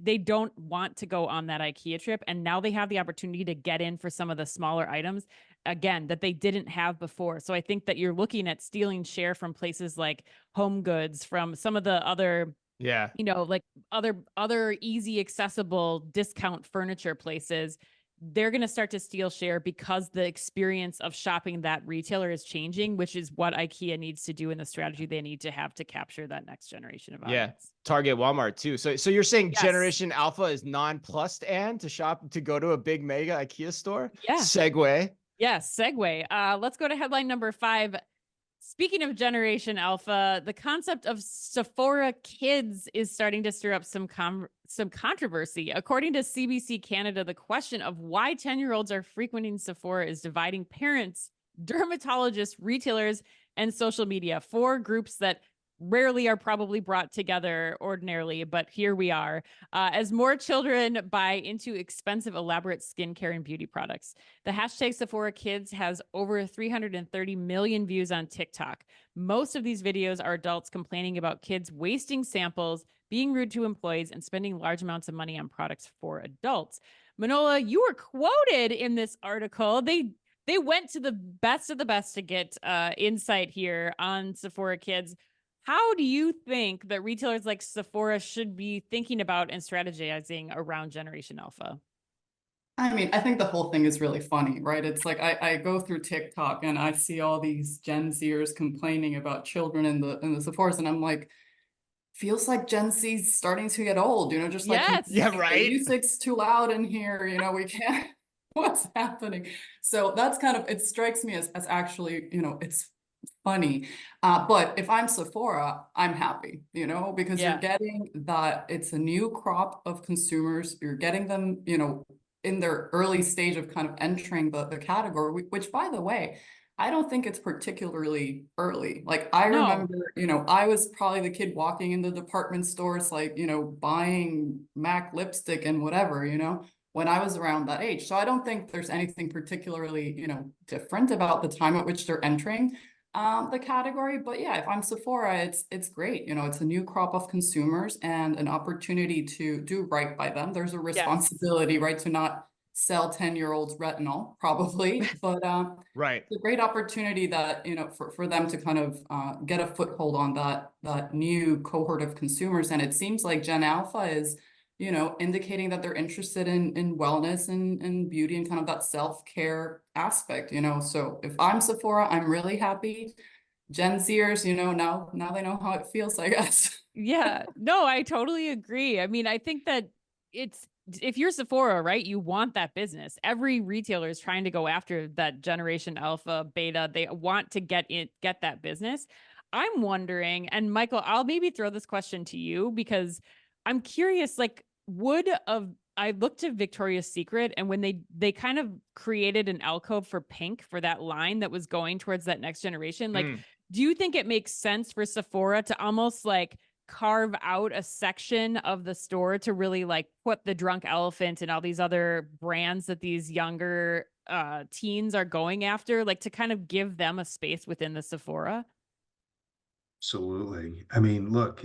They don't want to go on that IKEA trip, and now they have the opportunity to get in for some of the smaller items again that they didn't have before. So I think that you're looking at stealing share from places like Home Goods, from some of the other, Yeah. like other easy accessible discount furniture places. They're going to start to steal share because the experience of shopping that retailer is changing, which is what IKEA needs to do in the strategy they need to have to capture that next generation of audience. Yeah. Target, Walmart too. So you're saying Yes. Generation Alpha is nonplussed and to go to a big mega IKEA store? Yeah. Segue. Yes, segue. Let's go to headline number 5. Speaking of Generation Alpha, the concept of Sephora Kids is starting to stir up some controversy. According to CBC Canada, the question of why 10-year-olds are frequenting Sephora is dividing parents, dermatologists, retailers, and social media, 4 groups that rarely are probably brought together ordinarily, but here we are, as more children buy into expensive, elaborate skincare and beauty products. The hashtag Sephora Kids has over 330 million views on TikTok. Most of these videos are adults complaining about kids wasting samples, being rude to employees, and spending large amounts of money on products for adults. Manola, you were quoted in this article. They went to the best of the best to get insight here on Sephora Kids. How do you think that retailers like Sephora should be thinking about and strategizing around Generation Alpha? I mean, I think the whole thing is really funny, right? It's like I go through TikTok and I see all these Gen Zers complaining about children in the Sephoras, and I'm like, feels like Gen Z's starting to get old, just like, Yes. Yeah, the right. music's too loud in here, we can't, what's happening? So that's kind of, it strikes me as actually, it's funny. But if I'm Sephora, I'm happy, because Yeah. you're getting that it's a new crop of consumers. You're getting them, in their early stage of kind of entering the category, which by the way, I don't think it's particularly early. Like I No. remember, I was probably the kid walking in the department stores, like, buying MAC lipstick and whatever, when I was around that age. So I don't think there's anything particularly, different about the time at which they're entering the category. But yeah, if I'm Sephora, it's great. It's a new crop of consumers and an opportunity to do right by them. There's a responsibility, right, to not sell 10-year-olds retinol, probably, but Right. it's a great opportunity that, for them to kind of get a foothold on that new cohort of consumers. And it seems like Gen Alpha is, indicating that they're interested in wellness and beauty and kind of that self-care aspect, So if I'm Sephora, I'm really happy. Gen Zers, now they know how it feels, I guess. Yeah, no, I totally agree. I mean, I think that if you're Sephora, right, you want that business. Every retailer is trying to go after that Generation Alpha, Beta. They want to get that business. I'm wondering, and Michael, I'll maybe throw this question to you because I'm curious, like, I looked to Victoria's Secret, and when they kind of created an alcove for Pink for that line that was going towards that next generation, like, do you think it makes sense for Sephora to almost like carve out a section of the store to really like put the Drunk Elephant and all these other brands that these younger teens are going after, like to kind of give them a space within the Sephora? Absolutely. I mean, look,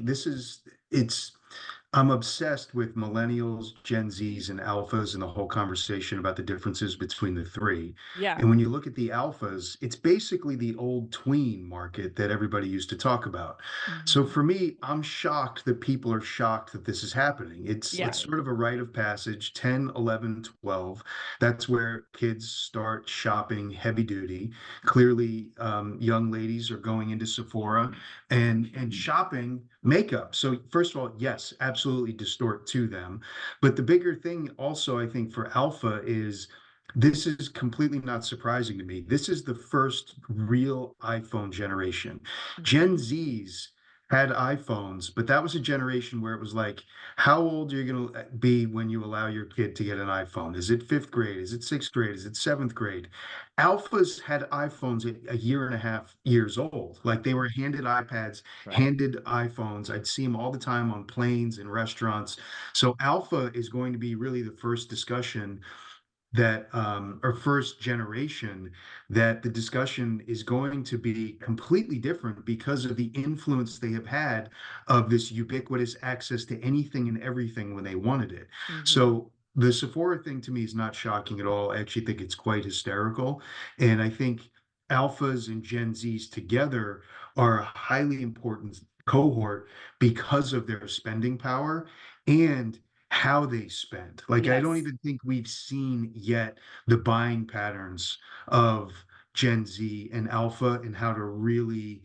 I'm obsessed with millennials, Gen Zs, and alphas and the whole conversation about the differences between the three. Yeah. And when you look at the alphas, it's basically the old tween market that everybody used to talk about. So for me, I'm shocked that people are shocked that this is happening. It's sort of a rite of passage, 10, 11, 12. That's where kids start shopping heavy duty. Clearly, young ladies are going into Sephora and shopping makeup. So first of all, yes, absolutely distort to them. But the bigger thing also, I think, for Alpha is this is completely not surprising to me. This is the first real iPhone generation. Gen Zs had iPhones, but that was a generation where it was like, how old are you going to be when you allow your kid to get an iPhone? Is it fifth grade? Is it sixth grade? Is it seventh grade? Alphas had iPhones at a year and a half years old. Like they were handed iPads, handed iPhones. I'd see them all the time on planes and restaurants. So Alpha is going to be really the first discussion that are first generation, that the discussion is going to be completely different because of the influence they have had of this ubiquitous access to anything and everything when they wanted it. So the Sephora thing to me is not shocking at all. I actually think it's quite hysterical. And I think alphas and Gen Zs together are a highly important cohort because of their spending power and how they spend. Like, I don't Yes. even think we've seen yet the buying patterns of Gen Z and Alpha and how to really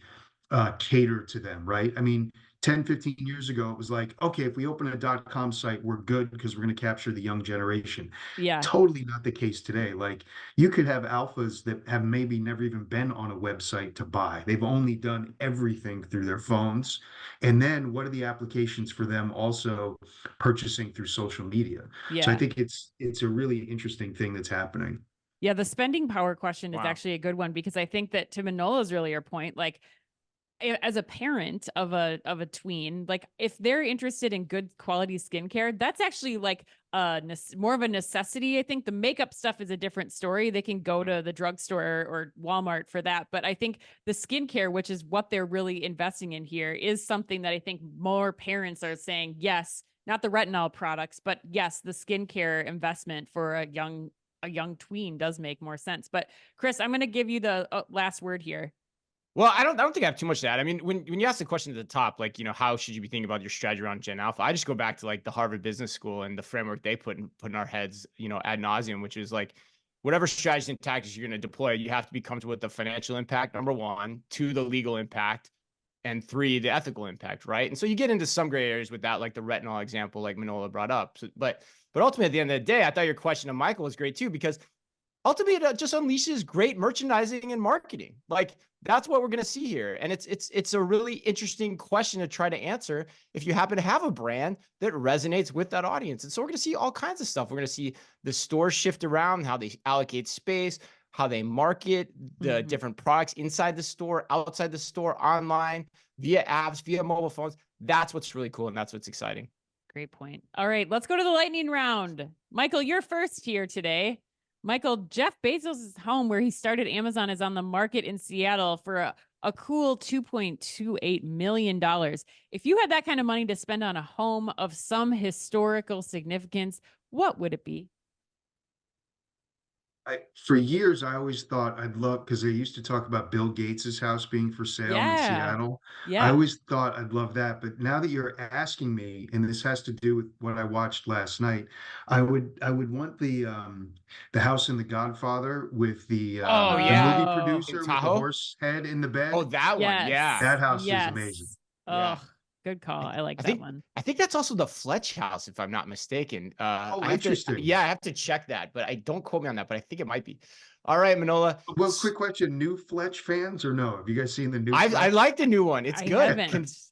cater to them, right? I mean, 10, 15 years ago, it was like, okay, if we open a .com site, we're good because we're going to capture the young generation. Yeah. Totally not the case today. Like, you could have alphas that have maybe never even been on a website to buy. They've only done everything through their phones. And then what are the applications for them also purchasing through social media? So I Yeah. think it's a really interesting thing that's happening. Yeah. The spending power question is Wow. actually a good one, because I think that, to Manola's earlier point, like, as a parent of a tween, like, if they're interested in good quality skincare, that's actually like more of a necessity. I think the makeup stuff is a different story. They can go to the drugstore or Walmart for that. But I think the skincare, which is what they're really investing in here, is something that I think more parents are saying, yes, not the retinol products, but yes, the skincare investment for a young tween does make more sense. But Chris, I'm going to give you the last word here. Well, I don't think I have too much to add. I mean, when you ask the question at the top, like, how should you be thinking about your strategy around Gen Alpha? I just go back to like the Harvard Business School and the framework they put in our heads, ad nauseum, which is like, whatever strategies and tactics you're going to deploy, you have to be comfortable with the financial impact, number one, two, the legal impact, and three, the ethical impact, right? And so you get into some gray areas with that, like the retinol example, like Manola brought up. So, but ultimately, at the end of the day, I thought your question to Michael was great too, because ultimately it just unleashes great merchandising and marketing. Like, that's what we're going to see here. And it's a really interesting question to try to answer if you happen to have a brand that resonates with that audience. And so we're going to see all kinds of stuff. We're going to see the stores shift around, how they allocate space, how they market the different products inside the store, outside the store, online, via apps, via mobile phones. That's what's really cool. And that's what's exciting. Great point. All right, let's go to the lightning round. Michael, you're first here today. Michael, Jeff Bezos' home where he started Amazon is on the market in Seattle for a cool $2.28 million. If you had that kind of money to spend on a home of some historical significance, what would it be? For years, I always thought I'd love, because they used to talk about Bill Gates's house being for sale in Seattle. I always thought I'd love that. But now that you're asking me, and this has to do with what I watched last night, I would want the house in The Godfather with the movie In producer with the Tahoe? horse head in the bed. Oh, that one. Yeah. That house is amazing. Yeah. Oh, good call. I like that think, one. I think that's also the Fletch house, if I'm not mistaken. Interesting. I have to check that, but I don't quote me on that, but I think it might be. All right, Manola. Well, quick question: new Fletch fans or no? Have you guys seen the new? I like the new one. It's good.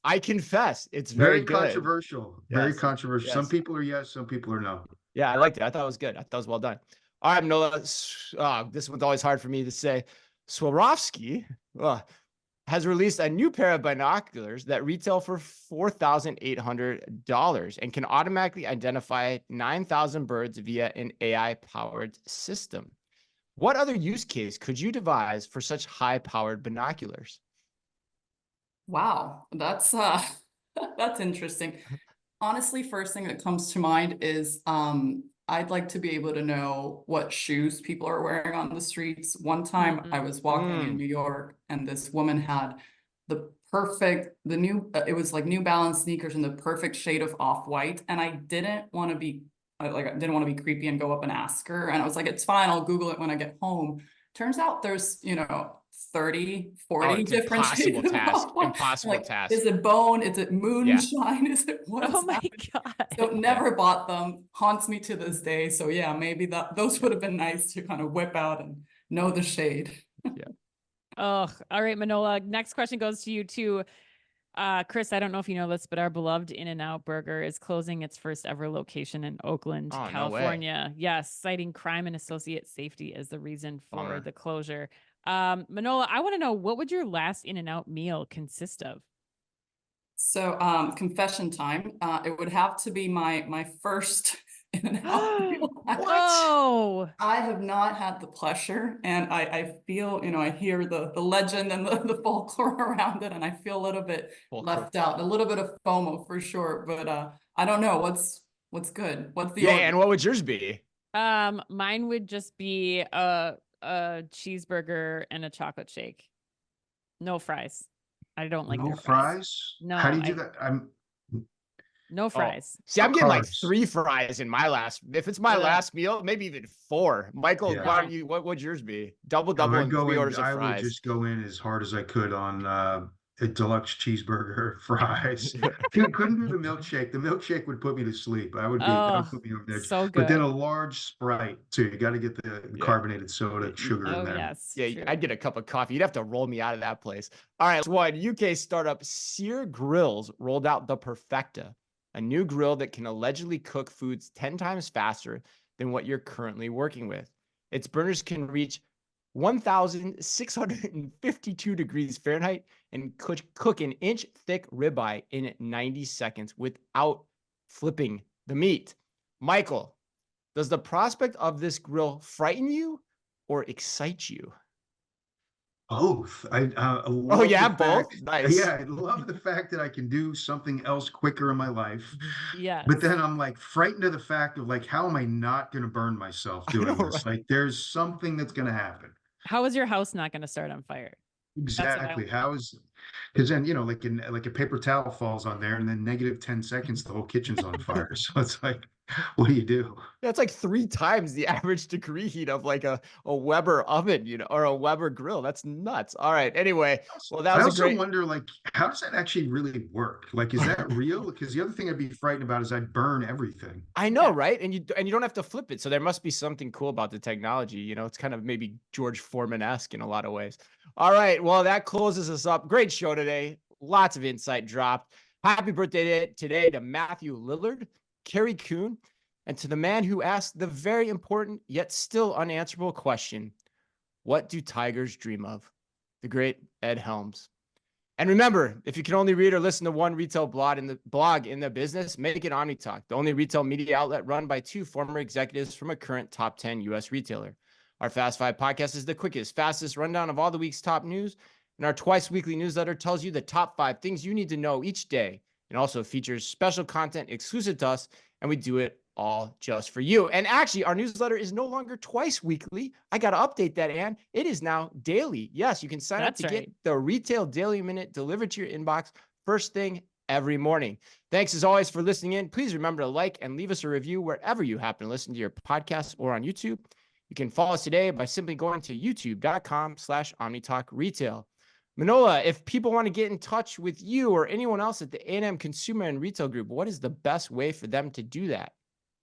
I confess, it's very good. Controversial. Very controversial. Yes. Some people are yes, some people are no. Yeah, I liked it. I thought it was good. I thought it was well done. All right, Manola. This one's always hard for me to say. Swarovski has released a new pair of binoculars that retail for $4,800 and can automatically identify 9,000 birds via an AI-powered system. What other use case could you devise for such high-powered binoculars? Wow, that's that's interesting. Honestly, first thing that comes to mind is I'd like to be able to know what shoes people are wearing on the streets. One time I was walking in New York and this woman had it was like New Balance sneakers in the perfect shade of off-white. And I didn't want to be creepy and go up and ask her. And I was like, it's fine, I'll Google it when I get home. Turns out there's, 30, 40 different shades of off-white. Impossible task. Is it bone? Is it moonshine? Is it what? Oh my God. So never bought them. Haunts me to this day. So yeah, maybe those would have been nice to kind of whip out and know the shade. Yeah. Oh, all right, Manola. Next question goes to you too. Chris, I don't know if you know this, but our beloved In-N-Out Burger is closing its first ever location in Oakland, California. Yes, citing crime and associate safety as the reason for the closure. Manola, I want to know, what would your last In-N-Out meal consist of? So confession time. It would have to be my first in and out real fast. Oh, I have not had the pleasure, and I feel, I hear the legend and the folklore around it, and I feel a little bit left out, a little bit of FOMO for sure, but I don't know what's good. What's the Yeah, order? and what would yours be? mine would just be a cheeseburger and a chocolate shake. No fries. I don't like No their fries. fries? No, How do you do that? no fries. See, I'm getting like Carbs. 3 fries in my last. If it's my Ugh. last meal, maybe even 4. Michael, Yeah. why don't you? What would yours be? Double Oh, I'd and go 3 in, orders of I would fries. just go in as hard as I could on a deluxe cheeseburger, fries. Couldn't do the milkshake. The milkshake would put me to sleep. That would Oh, put me over there. so But then good. a large Sprite too. You got to get the Yeah. carbonated soda, Yeah, sugar in Oh, there. yes. Yeah, True. I'd get a cup of coffee. You'd have to roll me out of that place. All right, one UK startup Sear Grills rolled out the Perfecta, a new grill that can allegedly cook foods 10 times faster than what you're currently working with. Its burners can reach 1,652 degrees Fahrenheit and cook an inch thick ribeye in 90 seconds without flipping the meat. Michael, does the prospect of this grill frighten you or excite you? Both. I Oh love yeah, the both. fact. Nice. Yeah, I love the fact that I can do something else quicker in my life. Yes. But then I'm like frightened of the fact of like, how am I not going to burn myself I know, doing this? right? Like, there's something that's going to happen. How is your house not going to start on fire? That's what I Exactly. want. How is, because then, like a paper towel falls on there and then negative 10 seconds, the whole kitchen's on fire. So it's like, what do you do? That's like 3 times the average degree heat of like a Weber oven, or a Weber grill. That's nuts. All right. Anyway, well, that I was a also great. wonder, like, how does that actually really work? Like, is that real? Because the other thing I'd be frightened about is I'd burn everything. I know, Yeah. right? And you don't have to flip it. So there must be something cool about the technology. It's kind of maybe George Foreman-esque in a lot of ways. All right. Well, that closes us up. Great show today. Lots of insight dropped. Happy birthday today to Matthew Lillard, Carrie Coon, and to the man who asked the very important yet still unanswerable question, what do tigers dream of? The great Ed Helms. And remember, if you can only read or listen to one retail blog in the business, make it Omni Talk, the only retail media outlet run by 2 former executives from a current top 10 U.S. retailer. Our Fast 5 podcast is the quickest, fastest rundown of all the week's top news. And our twice weekly newsletter tells you the top 5 things you need to know each day. And also features special content exclusive to us. And we do it all just for you. And actually, our newsletter is no longer twice weekly. I got to update that, Ann. It is now daily. Yes, you can sign up to get the Retail Daily Minute delivered to your inbox first thing every morning. Thanks as always for listening in. Please remember to like and leave us a review wherever you happen to listen to your podcast or on YouTube. You can follow us today by simply going to youtube.com/OmniTalkRetail. Manola, if people want to get in touch with you or anyone else at the A&M Consumer and Retail Group, what is the best way for them to do that?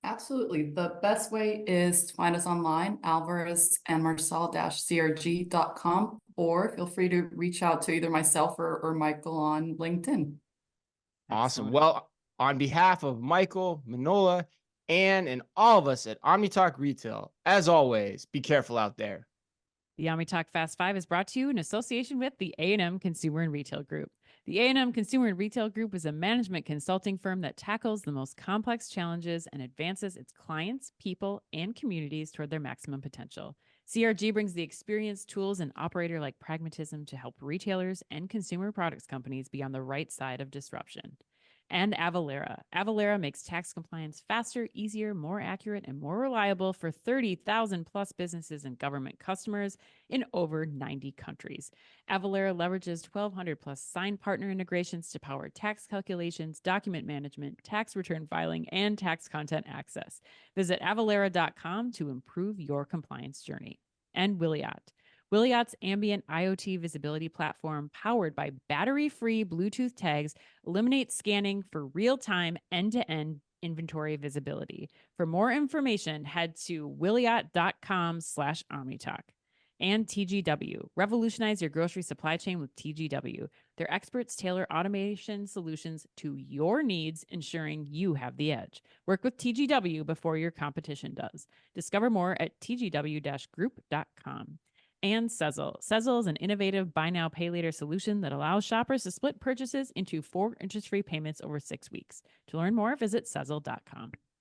Absolutely. The best way is to find us online, alvarez-crg.com, or feel free to reach out to either myself or Michael on LinkedIn. Awesome. Well, on behalf of Michael, Manola, Ann, and all of us at Omni Talk Retail, as always, be careful out there. The Omni Talk Fast 5 is brought to you in association with the A&M Consumer and Retail Group. The A&M Consumer and Retail Group is a management consulting firm that tackles the most complex challenges and advances its clients, people, and communities toward their maximum potential. CRG brings the experience, tools, and operator-like pragmatism to help retailers and consumer products companies be on the right side of disruption. And Avalara. Avalara makes tax compliance faster, easier, more accurate, and more reliable for 30,000 plus businesses and government customers in over 90 countries. Avalara leverages 1,200 plus signed partner integrations to power tax calculations, document management, tax return filing, and tax content access. Visit avalara.com to improve your compliance journey. And Wiliot. Wiliot's ambient IoT visibility platform, powered by battery-free Bluetooth tags, eliminates scanning for real-time end-to-end inventory visibility. For more information, head to wiliot.com/OmniTalk. And TGW. Revolutionize your grocery supply chain with TGW. Their experts tailor automation solutions to your needs, ensuring you have the edge. Work with TGW before your competition does. Discover more at tgw-group.com. And Sezzle. Sezzle is an innovative buy now, pay later solution that allows shoppers to split purchases into 4 interest-free payments over 6 weeks. To learn more, visit Sezzle.com.